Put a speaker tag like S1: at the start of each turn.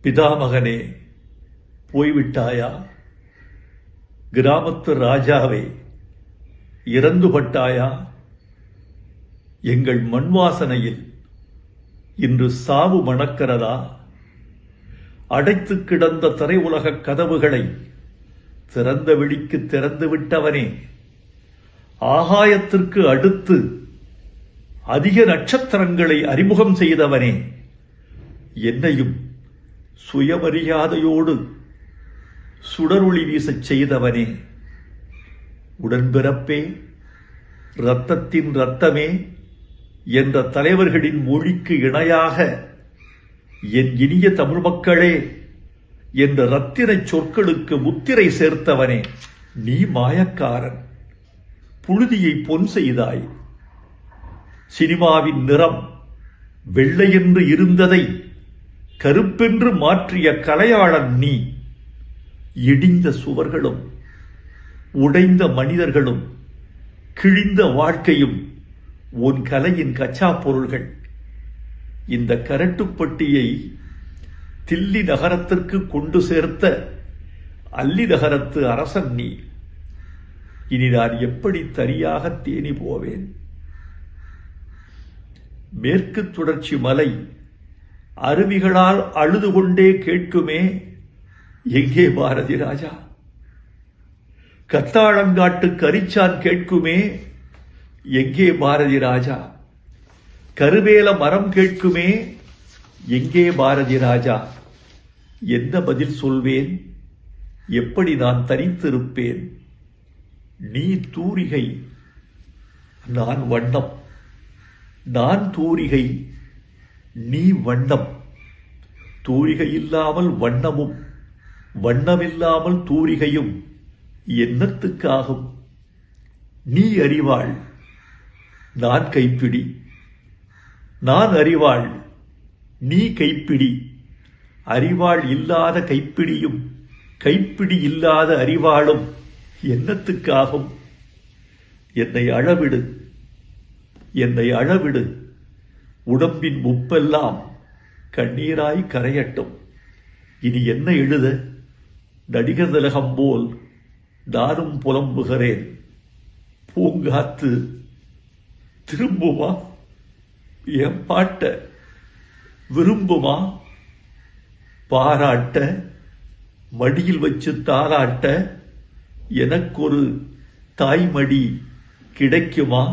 S1: பிதாமகனே, போய்விட்டாயா? கிராமத்து ராஜாவே, இறந்துபட்டாயா? எங்கள் மண் வாசனையில் இன்று சாவு மணக்கிறதா? அடைத்து கிடந்த திரை உலக கதவுகளை திறந்த விழிக்கு திறந்து விட்டவனே, ஆகாயத்திற்கு அடுத்து அதிக நட்சத்திரங்களை அறிமுகம் செய்தவனே, என்னையும் சுயமரியாதையோடு சுடரொளி வீசச் செய்தவனே, உடன்பிறப்பே, இரத்தத்தின் இரத்தமே என்ற தலைவர்களின் மொழிக்கு இணையாக என் இனிய தமிழ் மக்களே என்ற ரத்தின சொற்களுக்கு முத்திரை சேர்த்தவனே, நீ மாயக்காரன். புழுதியை பொன் செய்தாய். சினிமாவின் நிறம் வெள்ளையென்று இருந்ததை கருப்பென்று மாற்றிய கலையாளன் நீ. இடிந்த சுவர்களும் உடைந்த மனிதர்களும் கிழிந்த வாழ்க்கையும் உன் கலையின் கச்சா பொருள்கள். இந்த கரட்டுப்பட்டியை தில்லி நகரத்திற்கு கொண்டு சேர்த்த அல்லி நகரத்து அரசன் நீ. இனி நான் எப்படி தனியாக தேனி போவேன்? மேற்கு தொடர்ச்சி மலை அருவிகளால் அழுது கொண்டே கேட்குமே, எங்கே பாரதி ராஜா? கத்தாழங்காட்டு கரிச்சான் கேட்குமே, எங்கே பாரதி ராஜா? கருவேல மரம் கேட்குமே, எங்கே பாரதி ராஜா? என்ன பதில் சொல்வேன்? எப்படி நான் தனித்திருப்பேன்? நீ தூரிகை, நான் வண்ணம். நான் தூரிகை, நீ வண்ணம். தூரிகை இல்லாமல் வண்ணமும், வண்ணமில்லாமல் தூரிகையும் என்னத்துக்காகும்? நீ அறிவாள், நான் கைப்பிடி. நான் அறிவாள், நீ கைப்பிடி. அறிவாள் இல்லாத கைப்பிடியும் கைப்பிடி இல்லாத அறிவாளும் என்னத்துக்காகும்? என்னை அழவிடு, என்னை அழவிடு. உடம்பின் முப்பெல்லாம் கண்ணீராய் கரையட்டும். இனி என்ன எழுத? நடிகர் திலகம் போல் நானும் புலம்புகிறேன். பூங்காத்து திரும்புமா? என் பாட்ட விரும்புமா? பாராட்ட, மடியில் வச்சு தாராட்ட எனக்கொரு தாய்மடி கிடைக்குமா?